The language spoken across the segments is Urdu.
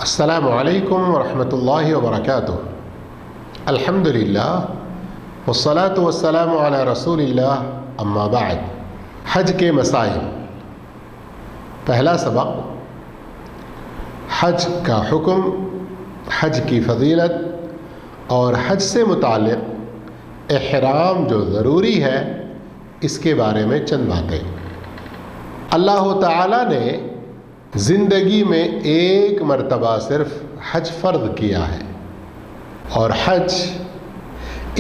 السلام علیکم ورحمۃ اللہ وبرکاتہ۔ الحمدللہ والصلاة والسلام علی رسول اللہ، اما بعد۔ حج کے مسائل۔ پہلا سبق، حج کا حکم، حج کی فضیلت اور حج سے متعلق احرام جو ضروری ہے اس کے بارے میں چند باتیں۔ اللہ تعالیٰ نے زندگی میں ایک مرتبہ صرف حج فرض کیا ہے، اور حج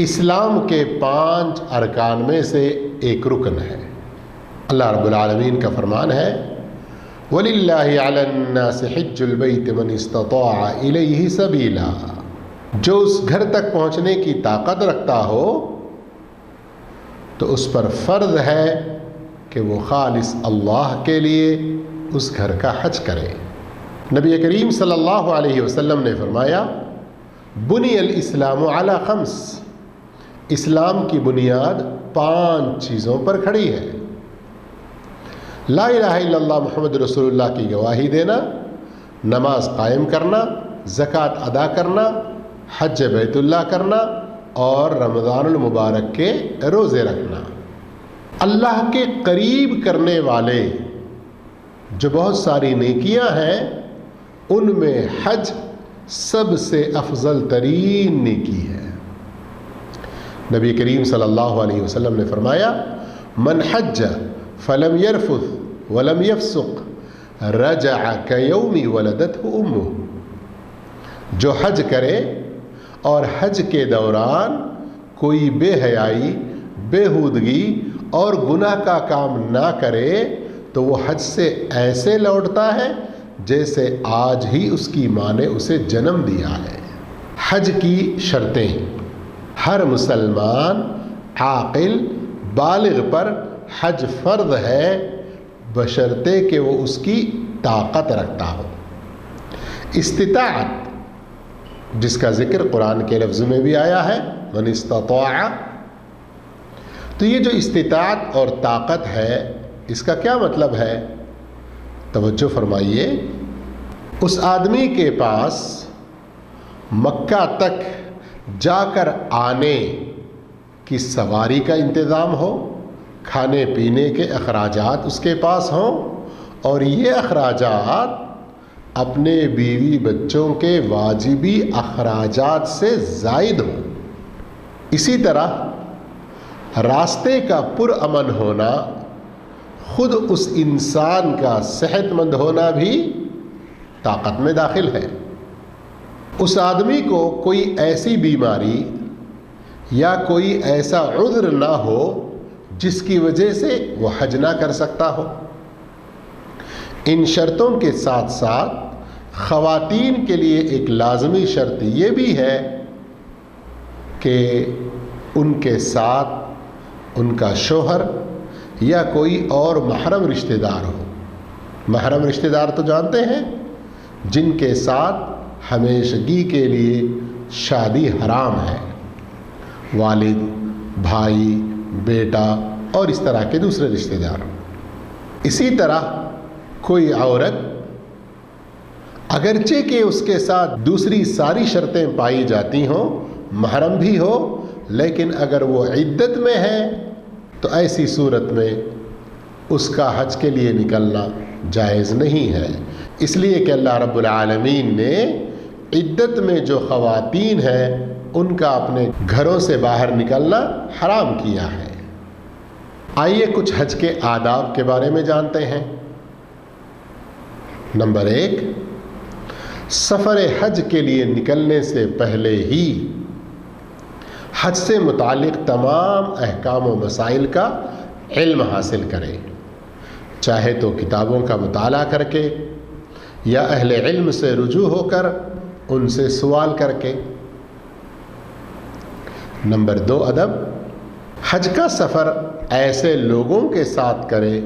اسلام کے 5 ارکان میں سے ایک رکن ہے۔ اللہ رب العالمین کا فرمان ہے، وَلِلَّهِ عَلَى النَّاسِ حِجُّ الْبَيْتِ مَنِ اسْتَطَاعَ إِلَيْهِ سَبِيلًا۔ جو اس گھر تک پہنچنے کی طاقت رکھتا ہو تو اس پر فرض ہے کہ وہ خالص اللہ کے لیے اس گھر کا حج کرے۔ نبی کریم صلی اللہ علیہ وسلم نے فرمایا، بنی الاسلام علی 5، اسلام کی بنیاد 5 چیزوں پر کھڑی ہے۔ لا الہ الا اللہ محمد رسول اللہ کی گواہی دینا، نماز قائم کرنا، زکوٰۃ ادا کرنا، حج بیت اللہ کرنا اور رمضان المبارک کے روزے رکھنا۔ اللہ کے قریب کرنے والے جو بہت ساری نیکیاں ہیں ان میں حج سب سے افضل ترین نیکی ہے۔ نبی کریم صلی اللہ علیہ وسلم نے فرمایا، من حج فلم يرفث ولم يفسق رجع كيوم ولدته امه۔ جو حج کرے اور حج کے دوران کوئی بے حیائی، بےہودگی اور گناہ کا کام نہ کرے تو وہ حج سے ایسے لوٹتا ہے جیسے آج ہی اس کی ماں نے اسے جنم دیا ہے۔ حج کی شرطیں۔ ہر مسلمان عاقل بالغ پر حج فرض ہے بشرطے کہ وہ اس کی طاقت رکھتا ہو۔ استطاعت، جس کا ذکر قرآن کے لفظ میں بھی آیا ہے، من استطاع۔ تو یہ جو استطاعت اور طاقت ہے اس کا کیا مطلب ہے؟ توجہ فرمائیے، اس آدمی کے پاس مکہ تک جا کر آنے کی سواری کا انتظام ہو، کھانے پینے کے اخراجات اس کے پاس ہوں، اور یہ اخراجات اپنے بیوی بچوں کے واجبی اخراجات سے زائد ہوں۔ اسی طرح راستے کا پرامن ہونا، خود اس انسان کا صحت مند ہونا بھی طاقت میں داخل ہے۔ اس آدمی کو کوئی ایسی بیماری یا کوئی ایسا عذر نہ ہو جس کی وجہ سے وہ حج نہ کر سکتا ہو۔ ان شرطوں کے ساتھ ساتھ خواتین کے لیے ایک لازمی شرط یہ بھی ہے کہ ان کے ساتھ ان کا شوہر یا کوئی اور محرم رشتہ دار ہو۔ محرم رشتہ دار تو جانتے ہیں، جن کے ساتھ ہمیشگی کے لیے شادی حرام ہے، والد، بھائی، بیٹا اور اس طرح کے دوسرے رشتہ دار۔ اسی طرح کوئی عورت اگرچہ کہ اس کے ساتھ دوسری ساری شرطیں پائی جاتی ہوں، محرم بھی ہو، لیکن اگر وہ عدت میں ہے تو ایسی صورت میں اس کا حج کے لیے نکلنا جائز نہیں ہے، اس لیے کہ اللہ رب العالمین نے عدت میں جو خواتین ہیں ان کا اپنے گھروں سے باہر نکلنا حرام کیا ہے۔ آئیے کچھ حج کے آداب کے بارے میں جانتے ہیں۔ نمبر 1، سفر حج کے لیے نکلنے سے پہلے ہی حج سے متعلق تمام احکام و مسائل کا علم حاصل کریں، چاہے تو کتابوں کا مطالعہ کر کے یا اہل علم سے رجوع ہو کر ان سے سوال کر کے۔ نمبر 2، ادب۔ حج کا سفر ایسے لوگوں کے ساتھ کرے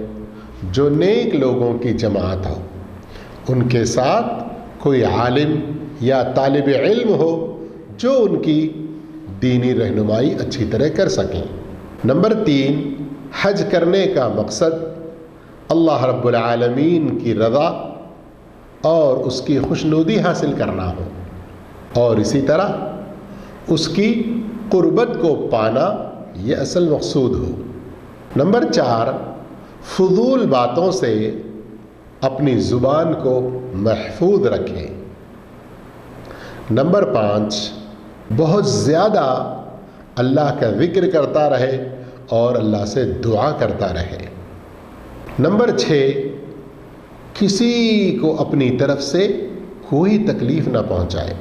جو نیک لوگوں کی جماعت ہو، ان کے ساتھ کوئی عالم یا طالب علم ہو جو ان کی دینی رہنمائی اچھی طرح کر سکیں۔ نمبر 3، حج کرنے کا مقصد اللہ رب العالمین کی رضا اور اس کی خوشنودی حاصل کرنا ہو، اور اسی طرح اس کی قربت کو پانا یہ اصل مقصود ہو۔ نمبر 4، فضول باتوں سے اپنی زبان کو محفوظ رکھیں۔ نمبر 5، بہت زیادہ اللہ کا ذکر کرتا رہے اور اللہ سے دعا کرتا رہے۔ نمبر 6، کسی کو اپنی طرف سے کوئی تکلیف نہ پہنچائے۔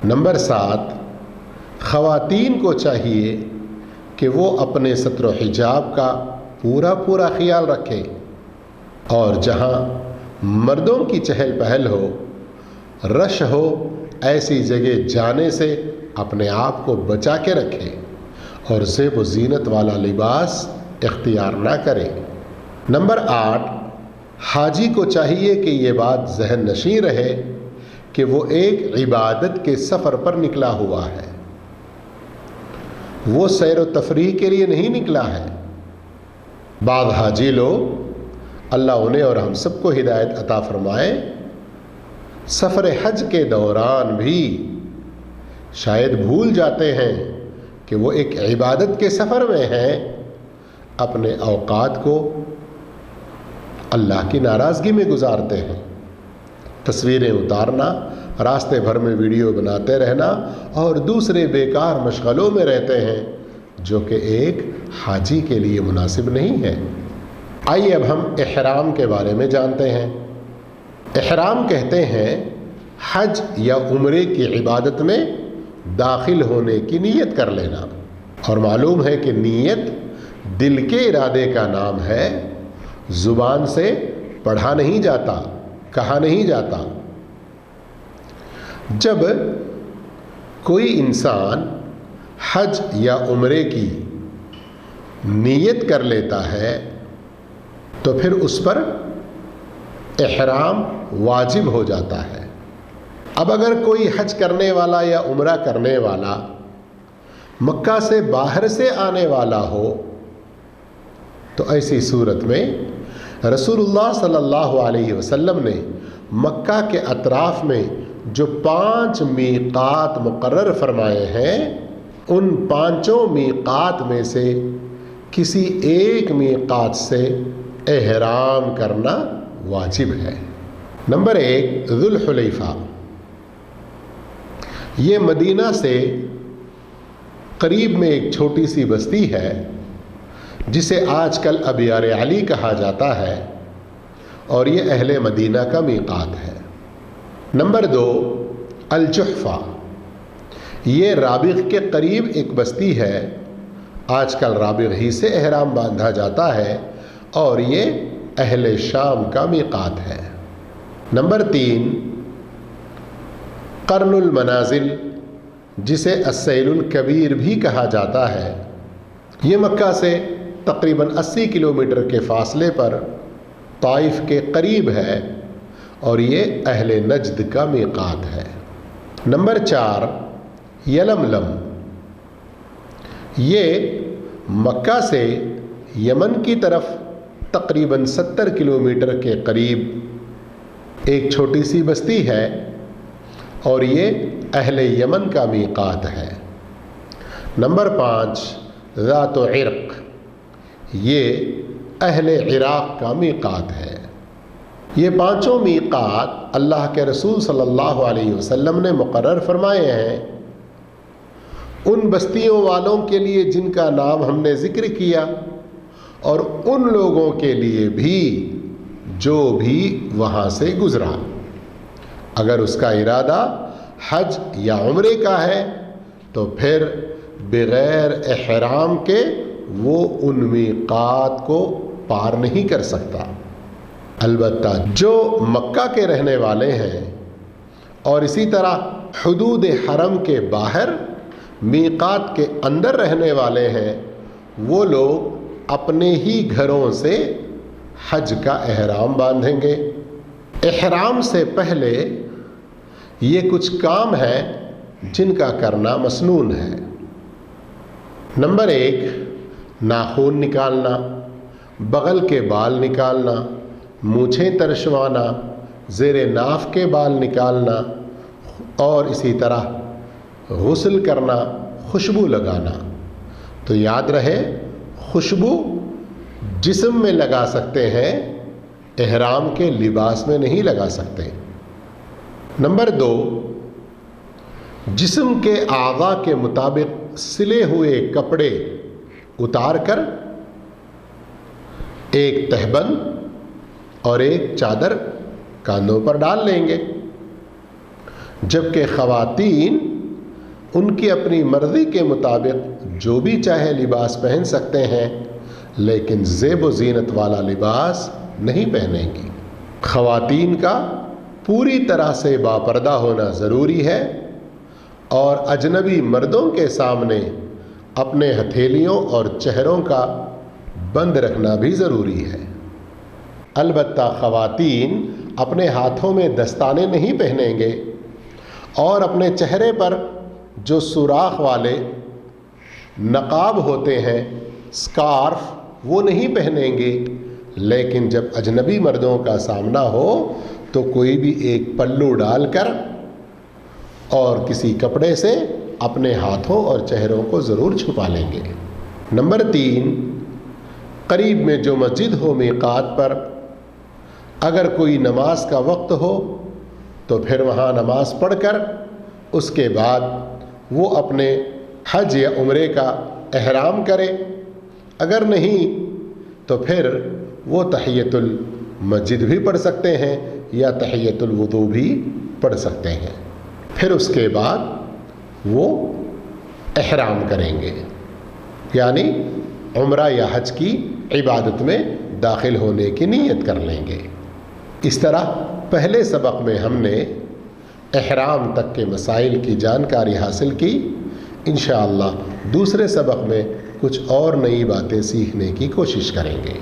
نمبر 7، خواتین کو چاہیے کہ وہ اپنے ستر و حجاب کا پورا خیال رکھیں، اور جہاں مردوں کی چہل پہل ہو، رش ہو، ایسی جگہ جانے سے اپنے آپ کو بچا کے رکھیں اور زیب و زینت والا لباس اختیار نہ کریں۔ نمبر 8، حاجی کو چاہیے کہ یہ بات ذہن نشین رہے کہ وہ ایک عبادت کے سفر پر نکلا ہوا ہے، وہ سیر و تفریح کے لیے نہیں نکلا ہے۔ بعض حاجی لوگ، اللہ انہیں اور ہم سب کو ہدایت عطا فرمائے، سفر حج کے دوران بھی شاید بھول جاتے ہیں کہ وہ ایک عبادت کے سفر میں ہیں، اپنے اوقات کو اللہ کی ناراضگی میں گزارتے ہیں۔ تصویریں اتارنا، راستے بھر میں ویڈیو بناتے رہنا اور دوسرے بیکار مشغلوں میں رہتے ہیں، جو کہ ایک حاجی کے لیے مناسب نہیں ہے۔ آئیے اب ہم احرام کے بارے میں جانتے ہیں۔ احرام کہتے ہیں حج یا عمرے کی عبادت میں داخل ہونے کی نیت کر لینا، اور معلوم ہے کہ نیت دل کے ارادے کا نام ہے، زبان سے پڑھا نہیں جاتا، کہا نہیں جاتا۔ جب کوئی انسان حج یا عمرے کی نیت کر لیتا ہے تو پھر اس پر احرام واجب ہو جاتا ہے۔ اب اگر کوئی حج کرنے والا یا عمرہ کرنے والا مکہ سے باہر سے آنے والا ہو تو ایسی صورت میں رسول اللہ صلی اللہ علیہ وسلم نے مکہ کے اطراف میں جو 5 میقات مقرر فرمائے ہیں، ان 5 میقات میں سے کسی ایک میقات سے احرام کرنا واجب ہے۔ نمبر 1، ذو الحلیفہ۔ یہ مدینہ سے قریب میں ایک چھوٹی سی بستی ہے جسے آج کل ابیار علی کہا جاتا ہے، اور یہ اہل مدینہ کا میقات ہے۔ نمبر 2، الجحفہ۔ یہ رابغ کے قریب ایک بستی ہے، آج کل رابغ ہی سے احرام باندھا جاتا ہے، اور یہ اہل شام کا میقات ہے۔ نمبر 3، قرن المنازل، جسے السیل الکبیر بھی کہا جاتا ہے۔ یہ مکہ سے تقریباً 80 کلومیٹر کے فاصلے پر طائف کے قریب ہے، اور یہ اہل نجد کا میقات ہے۔ نمبر 4، یلملم۔ یہ مکہ سے یمن کی طرف تقریباً 70 کلومیٹر کے قریب ایک چھوٹی سی بستی ہے، اور یہ اہل یمن کا میقات ہے۔ نمبر 5، ذات عرق۔ یہ اہل عراق کا میقات ہے۔ یہ 5 میقات اللہ کے رسول صلی اللہ علیہ وسلم نے مقرر فرمائے ہیں ان بستیوں والوں کے لیے جن کا نام ہم نے ذکر کیا، اور ان لوگوں کے لیے بھی جو بھی وہاں سے گزرا۔ اگر اس کا ارادہ حج یا عمرے کا ہے تو پھر بغیر احرام کے وہ ان میقات کو پار نہیں کر سکتا۔ البتہ جو مکہ کے رہنے والے ہیں اور اسی طرح حدود حرم کے باہر میقات کے اندر رہنے والے ہیں، وہ لوگ اپنے ہی گھروں سے حج کا احرام باندھیں گے۔ احرام سے پہلے یہ کچھ کام ہیں جن کا کرنا مسنون ہے۔ نمبر 1، ناخن نکالنا، بغل کے بال نکالنا، مونچھیں ترشوانا، زیر ناف کے بال نکالنا اور اسی طرح غسل کرنا، خوشبو لگانا۔ تو یاد رہے خوشبو جسم میں لگا سکتے ہیں، احرام کے لباس میں نہیں لگا سکتے۔ نمبر 2، جسم کے اعضاء کے مطابق سلے ہوئے کپڑے اتار کر ایک تہبند اور ایک چادر کاندھوں پر ڈال لیں گے، جبکہ خواتین ان کی اپنی مرضی کے مطابق جو بھی چاہے لباس پہن سکتے ہیں، لیکن زیب و زینت والا لباس نہیں پہنیں گی۔ خواتین کا پوری طرح سے باپردہ ہونا ضروری ہے اور اجنبی مردوں کے سامنے اپنے ہتھیلیوں اور چہروں کا بند رکھنا بھی ضروری ہے۔ البتہ خواتین اپنے ہاتھوں میں دستانے نہیں پہنیں گے اور اپنے چہرے پر جو سوراخ والے نقاب ہوتے ہیں، اسکارف، وہ نہیں پہنیں گے، لیکن جب اجنبی مردوں کا سامنا ہو تو کوئی بھی ایک پلو ڈال کر اور کسی کپڑے سے اپنے ہاتھوں اور چہروں کو ضرور چھپا لیں گے۔ نمبر 3، قریب میں جو مسجد ہو میقات پر، اگر کوئی نماز کا وقت ہو تو پھر وہاں نماز پڑھ کر اس کے بعد وہ اپنے حج یا عمرے کا احرام کرے، اگر نہیں تو پھر وہ تحیۃ المسجد بھی پڑھ سکتے ہیں یا تحیۃ الوضو بھی پڑھ سکتے ہیں۔ پھر اس کے بعد وہ احرام کریں گے، یعنی عمرہ یا حج کی عبادت میں داخل ہونے کی نیت کر لیں گے۔ اس طرح پہلے سبق میں ہم نے احرام تک کے مسائل کی جانکاری حاصل کی۔ انشاءاللہ دوسرے سبق میں کچھ اور نئی باتیں سیکھنے کی کوشش کریں گے۔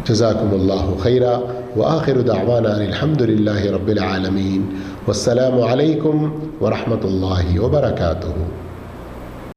جزاکم اللہ خیرا، وآخر دعوانا الحمد للہ رب العالمین، والسلام علیکم ورحمۃ اللہ وبرکاتہ۔